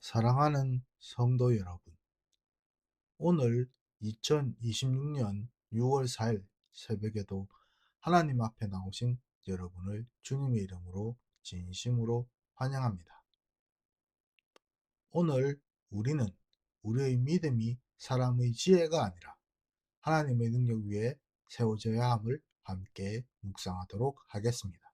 사랑하는 성도 여러분, 오늘 2026년 6월 4일 새벽에도 하나님 앞에 나오신 여러분을 주님의 이름으로 진심으로 환영합니다. 오늘 우리는 우리의 믿음이 사람의 지혜가 아니라 하나님의 능력 위에 세워져야 함을 함께 묵상하도록 하겠습니다.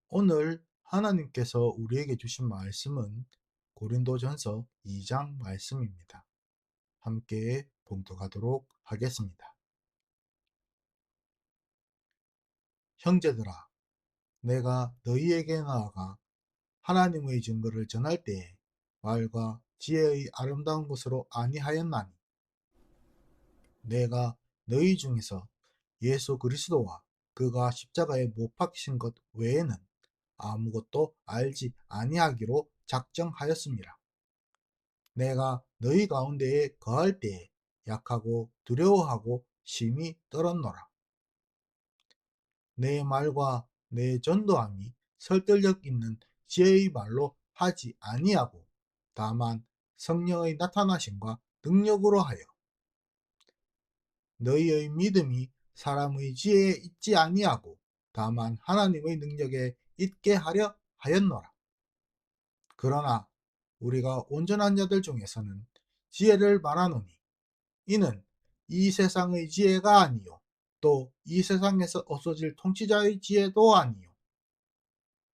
오늘 하나님께서 우리에게 주신 말씀은 고린도전서 2장 말씀입니다. 함께 봉독하도록 하겠습니다. 형제들아, 내가 너희에게 나아가 하나님의 증거를 전할 때에 말과 지혜의 아름다운 것으로 아니하였나니, 내가 너희 중에서 예수 그리스도와 그가 십자가에 못 박히신 것 외에는 아무것도 알지 아니하기로 작정하였습니다. 내가 너희 가운데에 거할 때에 약하고 두려워하고 심히 떨었노라. 내 말과 내 전도함이 설득력 있는 지혜의 말로 하지 아니하고 다만 성령의 나타나심과 능력으로 하여 너희의 믿음이 사람의 지혜에 있지 아니하고 다만 하나님의 능력에 있게 하려 하였노라. 그러나 우리가 온전한 자들 중에서는 지혜를 말하노니 이는 이 세상의 지혜가 아니요 또 이 세상에서 없어질 통치자의 지혜도 아니요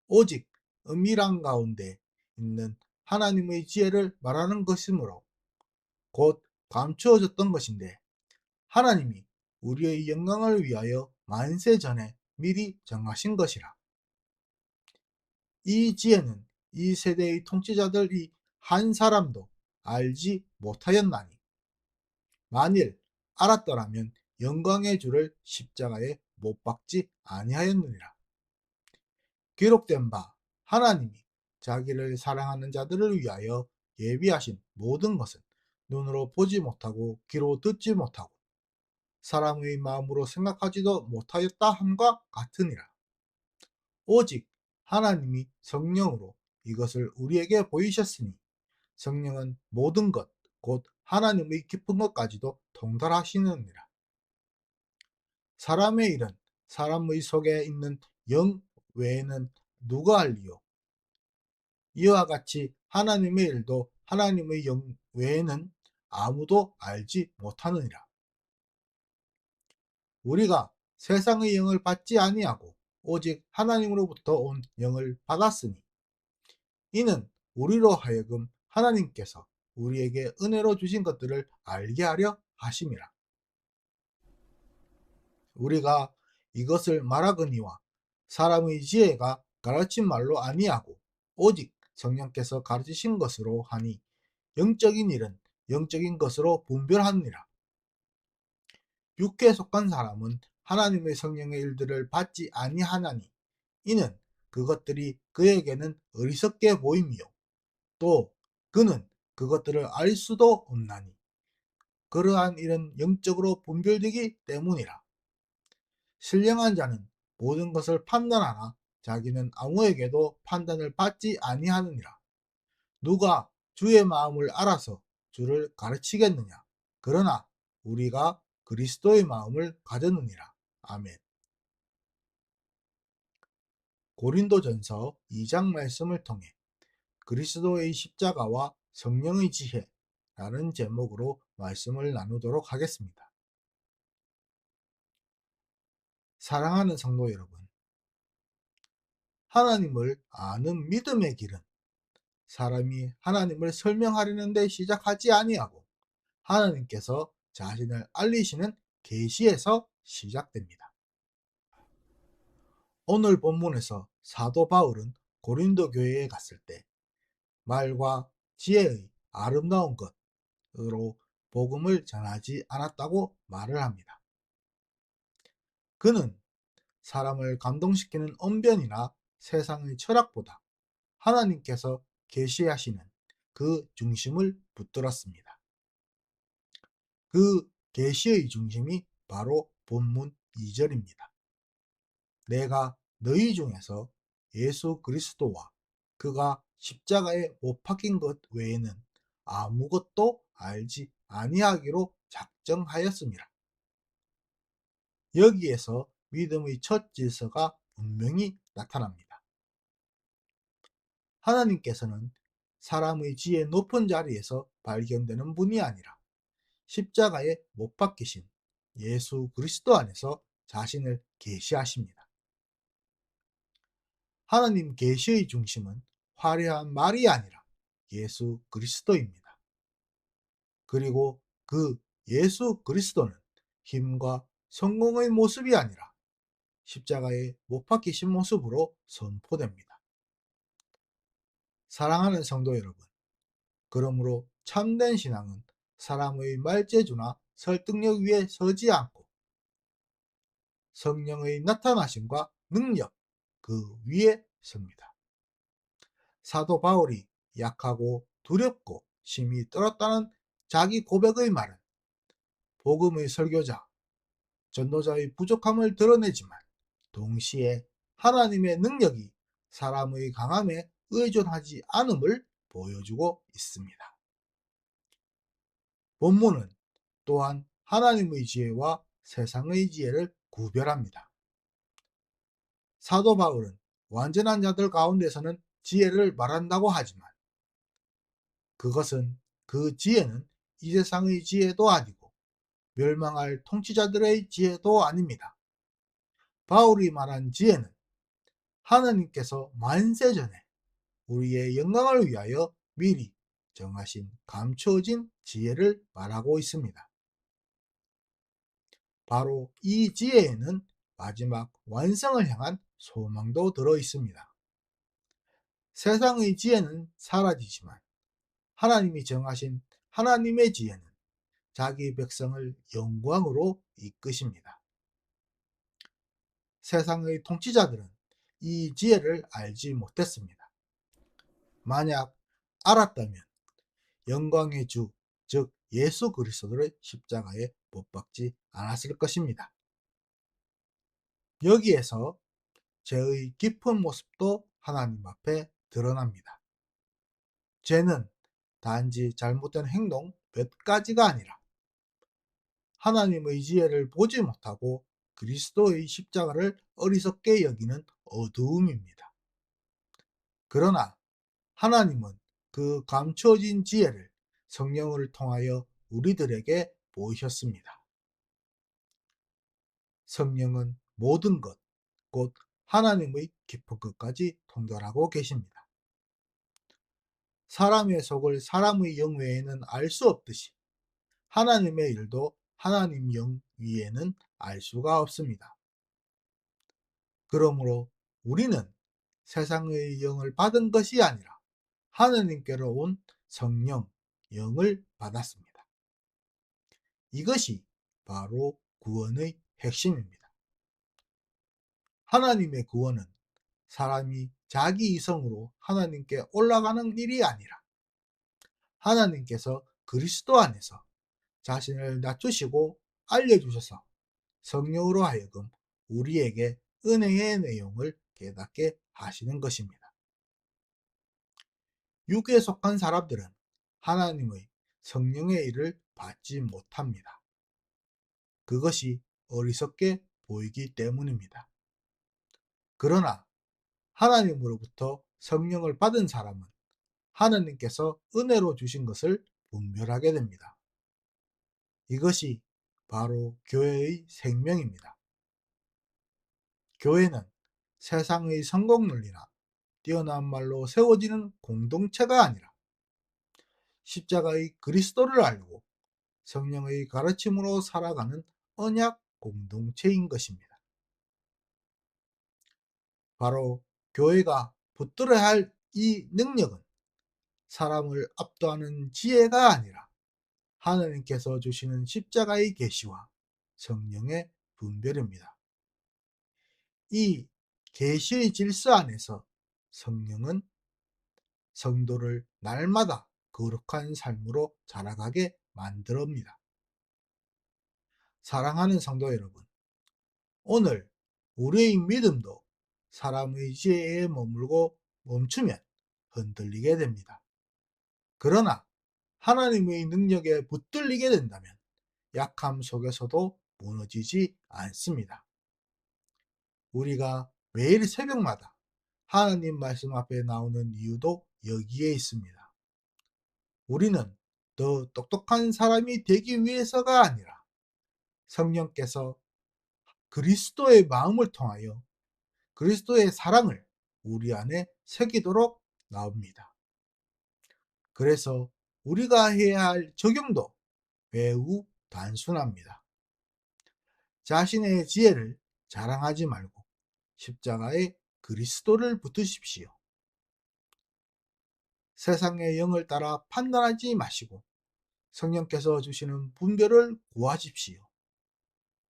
오직 은밀한 가운데 있는 하나님의 지혜를 말하는 것이므로 곧 감추어졌던 것인데 하나님이 우리의 영광을 위하여 만세 전에 미리 정하신 것이라. 이 지혜는 이 세대의 통치자들이 한 사람도 알지 못하였나니 만일 알았더라면 영광의 주를 십자가에 못 박지 아니하였느니라. 기록된 바 하나님이 자기를 사랑하는 자들을 위하여 예비하신 모든 것은 눈으로 보지 못하고 귀로 듣지 못하고 사람의 마음으로 생각하지도 못하였다 함과 같으니라. 오직 하나님이 성령으로 이것을 우리에게 보이셨으니 성령은 모든 것 곧 하나님의 깊은 것까지도 통달하시느니라. 사람의 일은 사람의 속에 있는 영 외에는 누가 알리요? 이와 같이 하나님의 일도 하나님의 영 외에는 아무도 알지 못하느니라. 우리가 세상의 영을 받지 아니하고 오직 하나님으로부터 온 영을 받았으니 이는 우리로 하여금 하나님께서 우리에게 은혜로 주신 것들을 알게 하려 하심이라. 우리가 이것을 말하거니와 사람의 지혜가 가르친 말로 아니하고 오직 성령께서 가르치신 것으로 하니 영적인 일은 영적인 것으로 분별하느니라. 육체에 속한 사람은 하나님의 성령의 일들을 받지 아니하나니 이는 그것들이 그에게는 어리석게 보임이요 또 그는 그것들을 알 수도 없나니 그러한 일은 영적으로 분별되기 때문이라. 신령한 자는 모든 것을 판단하나 자기는 아무에게도 판단을 받지 아니하느니라. 누가 주의 마음을 알아서 주를 가르치겠느냐? 그러나 우리가 그리스도의 마음을 가졌느니라. 아멘. 고린도전서 2장 말씀을 통해 그리스도의 십자가와 성령의 지혜라는 제목으로 말씀을 나누도록 하겠습니다. 사랑하는 성도 여러분, 하나님을 아는 믿음의 길은 사람이 하나님을 설명하려는 데 시작하지 아니하고 하나님께서 자신을 알리시는 계시에서 시작됩니다. 오늘 본문에서 사도 바울은 고린도 교회에 갔을 때 말과 지혜의 아름다운 것으로 복음을 전하지 않았다고 말을 합니다. 그는 사람을 감동시키는 언변이나 세상의 철학보다 하나님께서 계시하시는 그 중심을 붙들었습니다. 그 계시의 중심이 바로 본문 2절입니다. 내가 너희 중에서 예수 그리스도와 그가 십자가에 못 박힌 것 외에는 아무것도 알지 아니하기로 작정하였습니다. 여기에서 믿음의 첫 질서가 분명히 나타납니다. 하나님께서는 사람의 지혜 높은 자리에서 발견되는 분이 아니라 십자가에 못 박히신 예수 그리스도 안에서 자신을 계시하십니다. 하나님 계시의 중심은 화려한 말이 아니라 예수 그리스도입니다. 그리고 그 예수 그리스도는 힘과 성공의 모습이 아니라 십자가에 못 박히신 모습으로 선포됩니다. 사랑하는 성도 여러분, 그러므로 참된 신앙은 사람의 말재주나 설득력 위에 서지 않고 성령의 나타나심과 능력 그 위에 섭니다. 사도 바울이 약하고 두렵고 심히 떨었다는 자기 고백의 말은 복음의 설교자, 전도자의 부족함을 드러내지만 동시에 하나님의 능력이 사람의 강함에 의존하지 않음을 보여주고 있습니다. 본문은 또한 하나님의 지혜와 세상의 지혜를 구별합니다. 사도 바울은 완전한 자들 가운데서는 지혜를 말한다고 하지만 그것은 그 지혜는 이 세상의 지혜도 아니고 멸망할 통치자들의 지혜도 아닙니다. 바울이 말한 지혜는 하나님께서 만세전에 우리의 영광을 위하여 미리 정하신 감추어진 지혜를 말하고 있습니다. 바로 이 지혜에는 마지막 완성을 향한 소망도 들어 있습니다. 세상의 지혜는 사라지지만 하나님이 정하신 하나님의 지혜는 자기 백성을 영광으로 이끄십니다. 세상의 통치자들은 이 지혜를 알지 못했습니다. 만약 알았다면 영광의 주, 즉 예수 그리스도를 십자가에 못 박지 않았을 것입니다. 여기에서 죄의 깊은 모습도 하나님 앞에 드러납니다. 죄는 단지 잘못된 행동 몇 가지가 아니라 하나님의 지혜를 보지 못하고 그리스도의 십자가를 어리석게 여기는 어두움입니다. 그러나 하나님은 그 감추어진 지혜를 성령을 통하여 우리들에게 보이셨습니다. 성령은 모든 것, 곧 하나님의 깊은 것까지 통달하고 계십니다. 사람의 속을 사람의 영 외에는 알 수 없듯이 하나님의 일도 하나님 영 위에는 알 수가 없습니다. 그러므로 우리는 세상의 영을 받은 것이 아니라 하나님께로 온 성령, 영을 받았습니다. 이것이 바로 구원의 핵심입니다. 하나님의 구원은 사람이 자기 이성으로 하나님께 올라가는 일이 아니라 하나님께서 그리스도 안에서 자신을 낮추시고 알려주셔서 성령으로 하여금 우리에게 은혜의 내용을 깨닫게 하시는 것입니다. 육에 속한 사람들은 하나님의 성령의 일을 받지 못합니다. 그것이 어리석게 보이기 때문입니다. 그러나 하나님으로부터 성령을 받은 사람은 하나님께서 은혜로 주신 것을 분별하게 됩니다. 이것이 바로 교회의 생명입니다. 교회는 세상의 성공 논리나 뛰어난 말로 세워지는 공동체가 아니라 십자가의 그리스도를 알고 성령의 가르침으로 살아가는 언약 공동체인 것입니다. 바로 교회가 붙들어야 할 이 능력은 사람을 압도하는 지혜가 아니라 하나님께서 주시는 십자가의 계시와 성령의 분별입니다. 이 계시의 질서 안에서 성령은 성도를 날마다 거룩한 삶으로 자라가게 만듭니다. 사랑하는 성도 여러분, 오늘 우리의 믿음도 사람의 지혜에 머물고 멈추면 흔들리게 됩니다. 그러나 하나님의 능력에 붙들리게 된다면 약함 속에서도 무너지지 않습니다. 우리가 매일 새벽마다 하나님 말씀 앞에 나오는 이유도 여기에 있습니다. 우리는 더 똑똑한 사람이 되기 위해서가 아니라 성령께서 그리스도의 마음을 통하여 그리스도의 사랑을 우리 안에 새기도록 나옵니다. 그래서 우리가 해야 할 적용도 매우 단순합니다. 자신의 지혜를 자랑하지 말고 십자가에 그리스도를 붙으십시오. 세상의 영을 따라 판단하지 마시고 성령께서 주시는 분별을 구하십시오.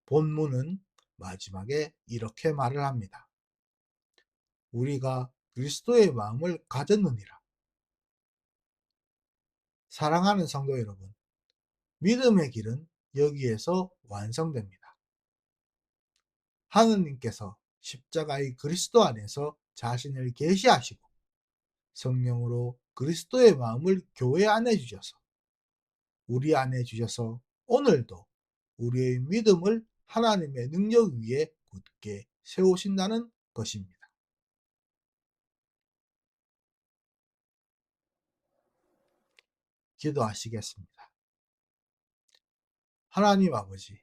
본문은 마지막에 이렇게 말을 합니다. 우리가 그리스도의 마음을 가졌느니라. 사랑하는 성도 여러분, 믿음의 길은 여기에서 완성됩니다. 하느님께서 십자가의 그리스도 안에서 자신을 계시하시고 성령으로 그리스도의 마음을 교회 안에 주셔서 우리 안에 주셔서 오늘도 우리의 믿음을 하나님의 능력 위에 굳게 세우신다는 것입니다. 기도하시겠습니다. 하나님 아버지,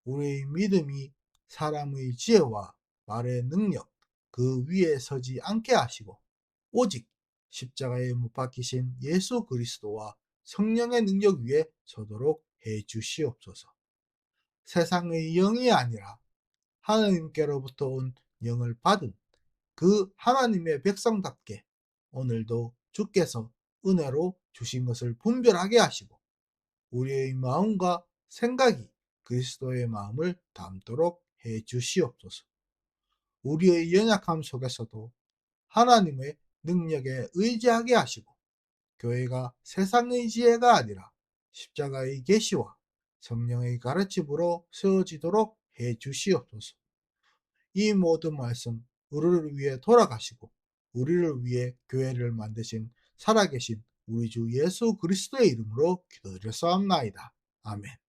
우리의 믿음이 사람의 지혜와 말의 능력 그 위에 서지 않게 하시고 오직 십자가에 못 박히신 예수 그리스도와 성령의 능력 위에 서도록 해 주시옵소서. 세상의 영이 아니라 하나님께로부터 온 영을 받은 그 하나님의 백성답게 오늘도 주께서 은혜로 주신 것을 분별하게 하시고 우리의 마음과 생각이 그리스도의 마음을 담도록 해 주시옵소서. 우리의 연약함 속에서도 하나님의 능력에 의지하게 하시고 교회가 세상의 지혜가 아니라 십자가의 계시와 성령의 가르침으로 세워지도록 해 주시옵소서. 이 모든 말씀 우리를 위해 돌아가시고 우리를 위해 교회를 만드신 살아계신 우리 주 예수 그리스도의 이름으로 기도드렸사옵나이다. 아멘.